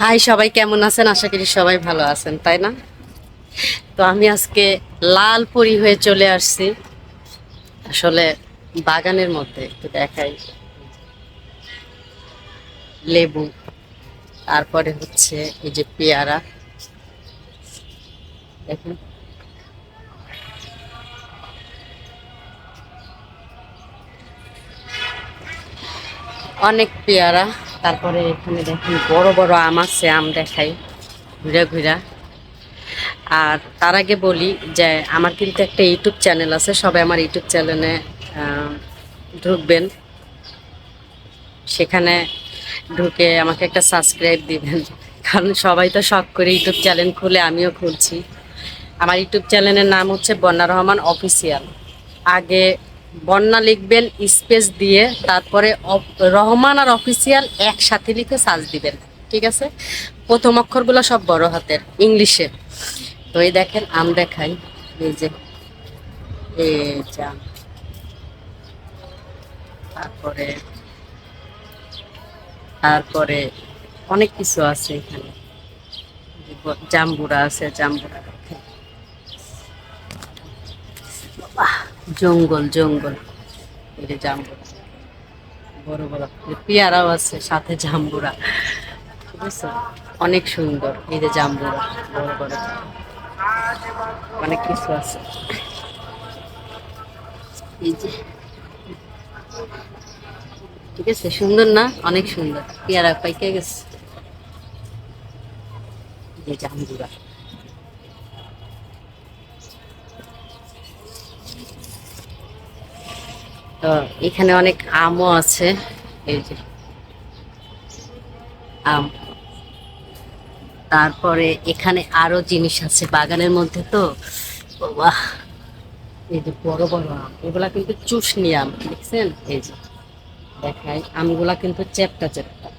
High, সবাই কেমন আছেন? আশা করি সবাই ভালো আছেন, তাই না? তো আমি আজকে লাল পরি হয়ে চলে আসছি আসলে বাগানের মধ্যে। একটু দেখাই, লেবু, তারপরে হচ্ছে এই যে পেয়ারা, দেখুন অনেক পেয়ারা। তারপরে এখানে দেখুন বড় বড় আম আছে, আম দেখাই ঘুরা ঘুরা। আর তার আগে বলি যে আমার কিন্তু একটা ইউটিউব চ্যানেল আছে, সবাই আমার ইউটিউব চ্যানেলে ঢুকবেন, সেখানে ঢুকে আমাকে একটা সাবস্ক্রাইব দিবেন। কারণ সবাই তো শখ করে ইউটিউব চ্যানেল খুলে, আমিও খুলছি। আমার ইউটিউব চ্যানেলের নাম হচ্ছে বন্যা রহমান অফিসিয়াল। আগে বন্যা লিখবেন স্পেস দিয়ে, তারপরে রহমান আর অফিসিয়াল একসাথে লিখে সার্চ দিবেন, ঠিক আছে? প্রথম অক্ষরগুলো সব বড় হাতের ইংলিশে। তো এই দেখেন আম দেখাই, এই যে এই জাম, তারপরে তারপরে অনেক কিছু আছে এখানে। জাম্বুরা আছে, জাম্বুরা দেখেন। বাহ, জঙ্গল জঙ্গল। এই যে জাম্বুরা, বড় বড় পেয়ারাও আছে, সাথে জাম্বুরা, ঠিক আছে? অনেক সুন্দর। এই যে জাম্বুরা, বড় বড় অনেক কিছু আছে। এই যে, ঠিক আছে, সুন্দর না? অনেক সুন্দর। পেয়ারা পাইকে গেছে, এই যে জাম্বুরা। তো এখানে অনেক আমও আছে, এই যে আম। তারপরে এখানে আরো জিনিস আছে বাগানের মধ্যে, তো বাহ, এই যে বড় বড় আম, এগুলা কিন্তু চুষনি আম, দেখছেন? এই যে দেখাই, আমগুলা কিন্তু চ্যাপ্টা চ্যাপ্টা।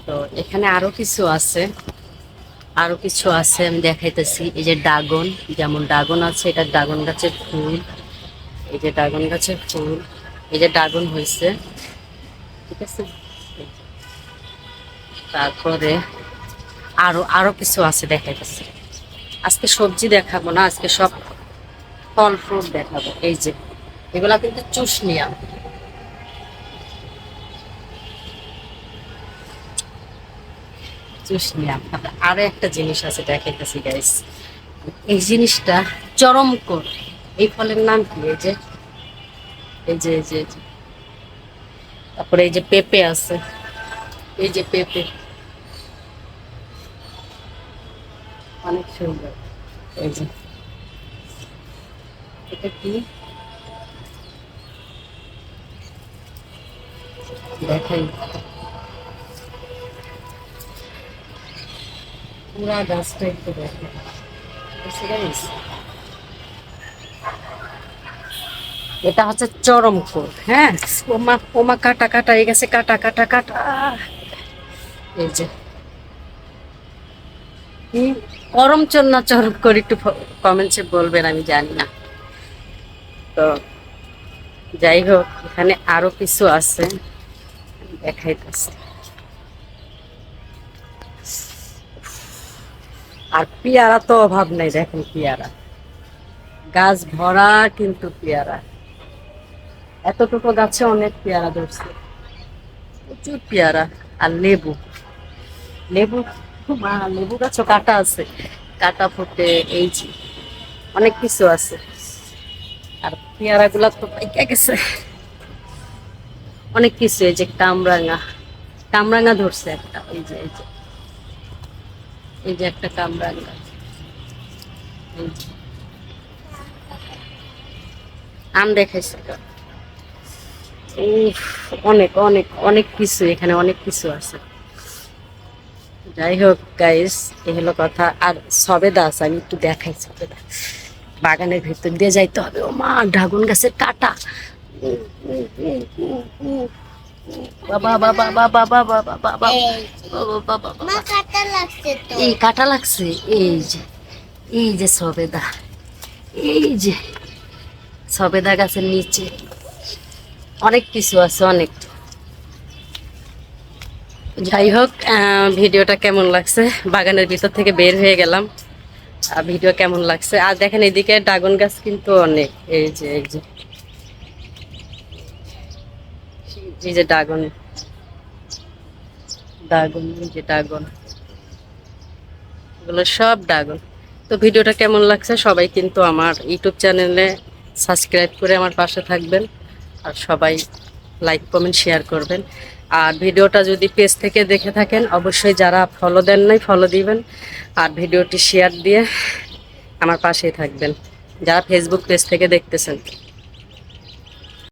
তো এখানে আরো কিছু আছে, আরো কিছু আছে, আমি দেখাইতেছি। এই যে ড্রাগন, যেমন ড্রাগন আছে, এটা ড্রাগন গাছের ফুল। এই যে ড্রাগন গাছের ফুল, এই যে ড্রাগন হয়েছে, ঠিক আছে? তারপরে আরো আরো কিছু আছে, দেখাইতেছি। আজকে সবজি দেখাবো না, আজকে সব ফল ফ্রুট দেখাবো। এই যে এগুলা কিন্তু চুষনি আম, চুষনি আম। তারপরে আরো একটা জিনিস আছে, দেখাইতেছি গাইস। এই জিনিসটা চরমকর। এই ফলের নাম কি? এই যে এই যে এই যে এই যে। তারপরে এই যে পেঁপে আছে, এই যে পেঁপে, অনেক সুন্দর। এই যে এটা কি দেখাই, পুরা গাছটা একটু দেখেন, বুঝতে পারিস? এটা হচ্ছে চরমকর, হ্যাঁ। ওমা ওমা, কাটা কাটা হয়ে গেছে, কাটা কাটা কাটা। এই যে কি করমচর না চরমকর, একটু কমেন্টসে বলবেন, আমি জানি না। তো যাই হোক, এখানে আরো কিছু আছে, দেখাইতেছে। আর পেয়ারা তো অভাব নাই, দেখেন পেয়ারা, গাছ ভরা কিন্তু পেয়ারা। এতটুকু গাছে অনেক পেয়ারা ধরছে, প্রচুর পেয়ারা। আর লেবু, লেবু, মা লেবু গাছও কাটা আছে, কাটা ফুটে। এই যে অনেক কিছু আছে। আর পেয়ারা গুলা তো পাইকা গেছে, অনেক কিছু। এই যে কামরাঙা, কামরাঙা ধরছে একটা, এই যে এই যে এই যে একটা কামরাঙা, এই যে আম দেখাইছে। উফ, অনেক অনেক অনেক কিছু, এখানে অনেক কিছু আছে। যাই হোক গাইস, এই হলো কথা। আর সবেদা আছে, আমি একটু দেখাই সবেদা। বাগানের ভিতর দিয়ে যাইতে হবে। ও মা, ড্রাগন গাছের কাটা, বাবা বাবা বাবা বাবা বাবা বাবা, বাবা বাবা, এই কাটা লাগছে। এই যে এই যে সবেদা, এই যে সবেদা গাছের নিচে অনেক কিছু আছে, অনেক। যাই হোক, ভিডিওটা কেমন লাগছে, বাগানের ভিতর থেকে বের হয়ে গেলাম। ভিডিও কেমন লাগছে, আর দেখেন এদিকে ড্রাগন গাছ কিন্তু অনেক, এই যে ড্রাগন, এই যে ড্রাগন, এগুলো সব ড্রাগন। তো ভিডিওটা কেমন লাগছে, সবাই কিন্তু আমার ইউটিউব চ্যানেলে সাবস্ক্রাইব করে আমার পাশে থাকবেন, আর সবাই লাইক কমেন্ট শেয়ার করবেন। আর ভিডিওটা যদি পেজ থেকে দেখে থাকেন, অবশ্যই যারা ফলো দেন নাই ফলো দিবেন, আর ভিডিওটি শেয়ার দিয়ে আমার পাশেই থাকবেন যারা ফেসবুক পেজ থেকে দেখতেছেন।